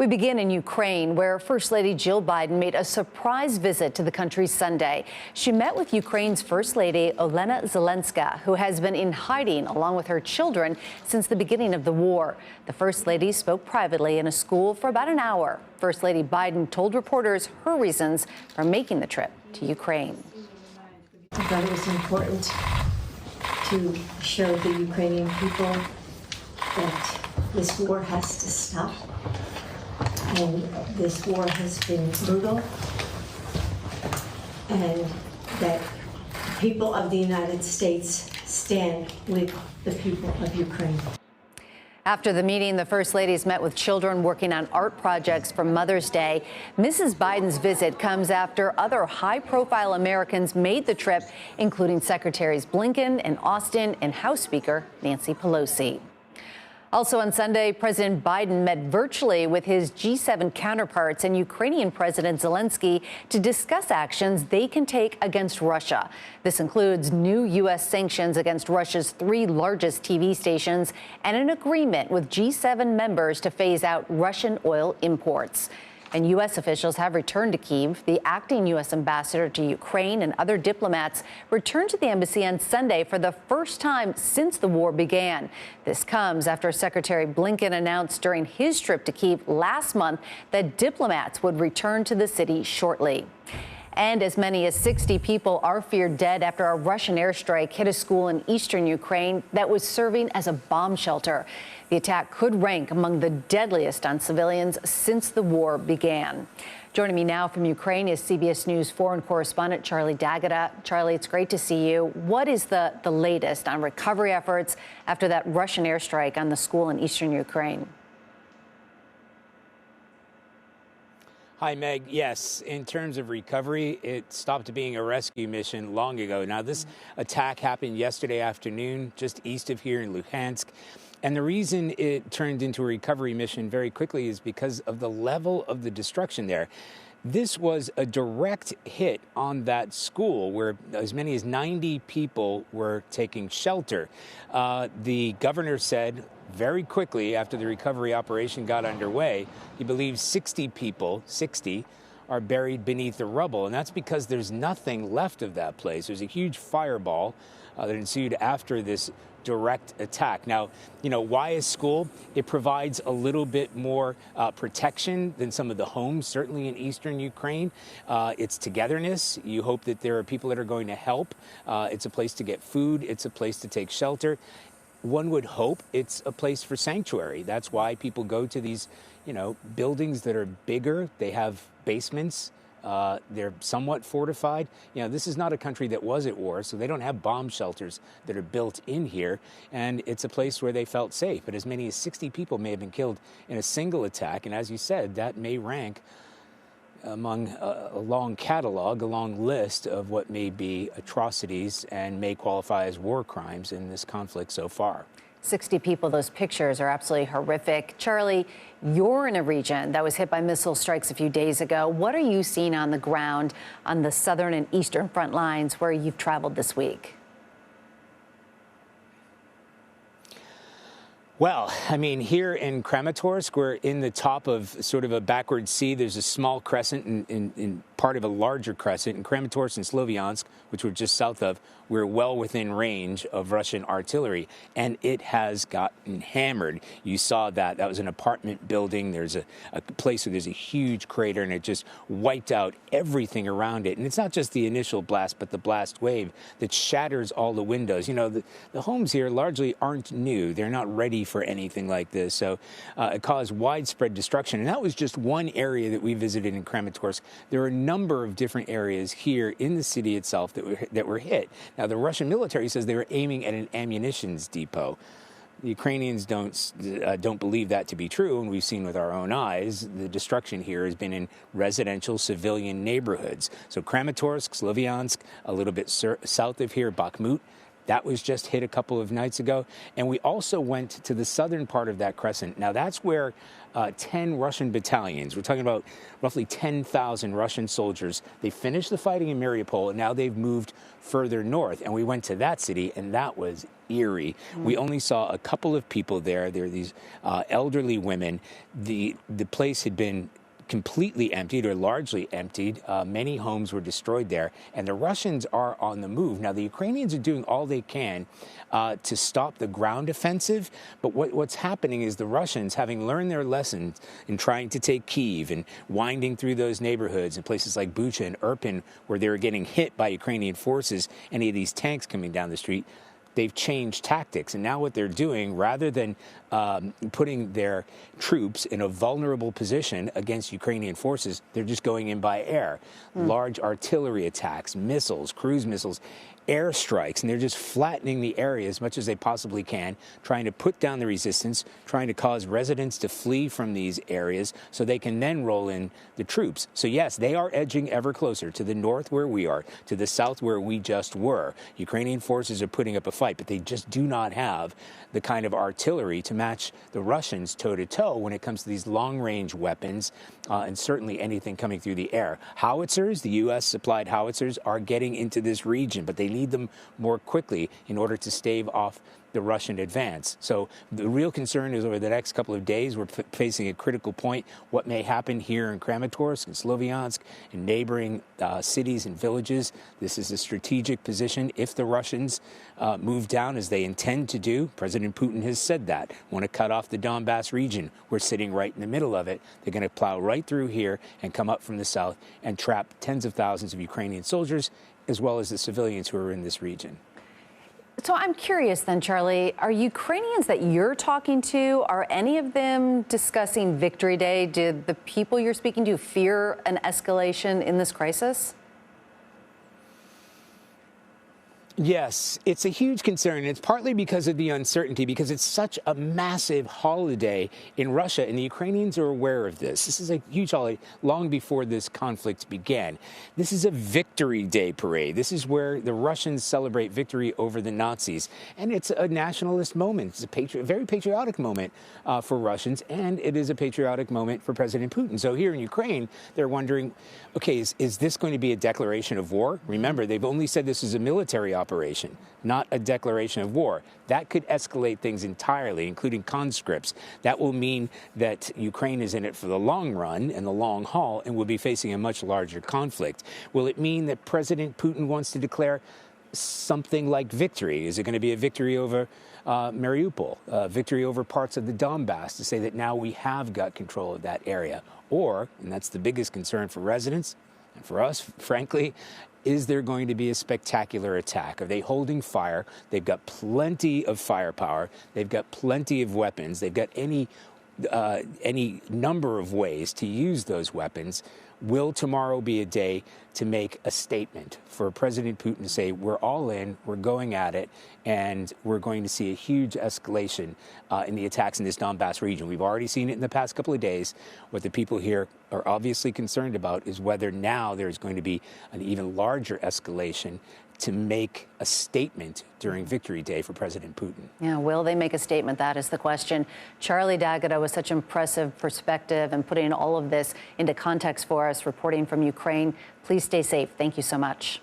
We begin in Ukraine, where First Lady Jill Biden made a surprise visit to the country Sunday. She met with Ukraine's First Lady Olena Zelenska, who has been in hiding along with her children since the beginning of the war. The First Lady spoke privately in a school for about an hour. First Lady Biden told reporters her reasons for making the trip to Ukraine. I thought it was important to show the Ukrainian people that this war has to stop. And this war has been brutal, and that the people of the United States stand with the people of Ukraine. After the meeting, the First Ladies met with children working on art projects for Mother's Day. Mrs. Biden's visit comes after other high-profile Americans made the trip, including Secretaries Blinken and Austin and House Speaker Nancy Pelosi. Also on Sunday, President Biden met virtually with his G7 counterparts and Ukrainian President Zelensky to discuss actions they can take against Russia. This includes new U.S. sanctions against Russia's 3 largest TV stations and an agreement with G7 members to phase out Russian oil imports. And U.S. officials have returned to Kyiv. The acting U.S. ambassador to Ukraine and other diplomats returned to the embassy on Sunday for the first time since the war began. This comes after Secretary Blinken announced during his trip to Kyiv last month that diplomats would return to the city shortly. And as many as 60 people are feared dead after a Russian airstrike hit a school in eastern Ukraine that was serving as a bomb shelter. The attack could rank among the deadliest on civilians since the war began. Joining me now from Ukraine is CBS News foreign correspondent Charlie D'Agata. Charlie, it's great to see you. What is the latest on recovery efforts after that Russian airstrike on the school in eastern Ukraine? Hi, Meg. Yes, in terms of recovery, it stopped being a rescue mission long ago. Now, this attack happened yesterday afternoon, just east of here in Luhansk. And the reason it turned into a recovery mission very quickly is because of the level of the destruction there. This was a direct hit on that school where as many as 90 people were taking shelter. The governor said very quickly after the recovery operation got underway, he believes 60 people, 60, are buried beneath the rubble. And that's because there's nothing left of that place. There's a huge fireball that ensued after this direct attack. Now, why a school? It provides a little bit more protection than some of the homes, certainly in eastern Ukraine. It's togetherness. You hope that there are people that are going to help. It's a place to get food. It's a place to take shelter. One would hope it's a place for sanctuary. That's why people go to these, buildings that are bigger. They have basements. They're somewhat fortified. This is not a country that was at war, so they don't have bomb shelters that are built in here. And it's a place where they felt safe. But as many as 60 people may have been killed in a single attack. And as you said, that may rank among a long catalog, a long list of what may be atrocities and may qualify as war crimes in this conflict so far. 60 people, those pictures are absolutely horrific. Charlie, you're in a region that was hit by missile strikes a few days ago. What are you seeing on the ground on the southern and eastern front lines where you've traveled this week? Well, here in Kramatorsk, we're in the top of sort of a backward sea. There's a small crescent in part of a larger crescent. In Kramatorsk and Sloviansk, which we're just south of, we're well within range of Russian artillery, and it has gotten hammered. You saw that. That was an apartment building. There's a place where there's a huge crater, and it just wiped out everything around it. And it's not just the initial blast, but the blast wave that shatters all the windows. The homes here largely aren't new. They're not ready for anything like this. So it caused widespread destruction. And that was just one area that we visited in Kramatorsk. There are a number of different areas here in the city itself that were hit. Now, the Russian military says they were aiming at an ammunitions depot. The Ukrainians don't believe that to be true, and we've seen with our own eyes the destruction here has been in residential civilian neighborhoods. So Kramatorsk, Sloviansk, a little bit south of here, Bakhmut, That was just hit a couple of nights ago. And we also went to the southern part of that crescent. Now, that's where 10 Russian battalions, we're talking about roughly 10,000 Russian soldiers, they finished the fighting in Mariupol, and now they've moved further north. And we went to that city, and that was eerie. We only saw a couple of people there. There were these elderly women. The place had been completely emptied or largely emptied. Many homes were destroyed there, and the Russians are on the move. Now, the Ukrainians are doing all they can to stop the ground offensive, but what's happening is the Russians, having learned their lessons in trying to take Kyiv and winding through those neighborhoods in places like Bucha and Irpin, where they were getting hit by Ukrainian forces, any of these tanks coming down the street, they've changed tactics. And now what they're doing, rather than putting their troops in a vulnerable position against Ukrainian forces, they're just going in by air. Large artillery attacks, missiles, cruise missiles, airstrikes, and they're just flattening the area as much as they possibly can, trying to put down the resistance, trying to cause residents to flee from these areas so they can then roll in the troops. So yes, they are edging ever closer to the north where we are, to the south where we just were. Ukrainian forces are putting up a fight, but they just do not have the kind of artillery to match the Russians toe-to-toe when it comes to these long-range weapons, and certainly anything coming through the air. Howitzers, the U.S.-supplied howitzers, are getting into this region, but they need them more quickly in order to stave off the Russian advance. So the real concern is over the next couple of days, we're facing a critical point. What may happen here in Kramatorsk and Sloviansk and neighboring cities and villages. This is a strategic position. If the Russians move down as they intend to do, President Putin has said that, want to cut off the Donbass region. We're sitting right in the middle of it. They're going to plow right through here and come up from the south and trap tens of thousands of Ukrainian soldiers, as well as the civilians who are in this region. So I'm curious then, Charlie, are Ukrainians that you're talking to, are any of them discussing Victory Day? Did the people you're speaking to fear an escalation in this crisis? Yes, it's a huge concern. It's partly because of the uncertainty, because it's such a massive holiday in Russia, and the Ukrainians are aware of this. This is a huge holiday long before this conflict began. This is a Victory Day parade. This is where the Russians celebrate victory over the Nazis, and it's a nationalist moment. It's a very patriotic moment for Russians, and it is a patriotic moment for President Putin. So here in Ukraine, they're wondering, okay, is this going to be a declaration of war? Remember, they've only said this is a military operation, not a declaration of war. That could escalate things entirely, including conscripts. That will mean that Ukraine is in it for the long run and the long haul and will be facing a much larger conflict. Will it mean that President Putin wants to declare something like victory? Is it going to be a victory over Mariupol, victory over parts of the Donbass, to say that now we have got control of that area? Or, and that's the biggest concern for residents and for us, frankly, is there going to be a spectacular attack? Are they holding fire? They've got plenty of firepower. They've got plenty of weapons. They've got any number of ways to use those weapons. Will tomorrow be a day to make a statement for President Putin to say, we're all in, we're going at it, and we're going to see a huge escalation in the attacks in this Donbass region? We've already seen it in the past couple of days. What the people here are obviously concerned about is whether now there's going to be an even larger escalation to make a statement during Victory Day for President Putin. Yeah, will they make a statement? That is the question. Charlie D'Agata with such impressive perspective and putting all of this into context for us, reporting from Ukraine. Please stay safe. Thank you so much.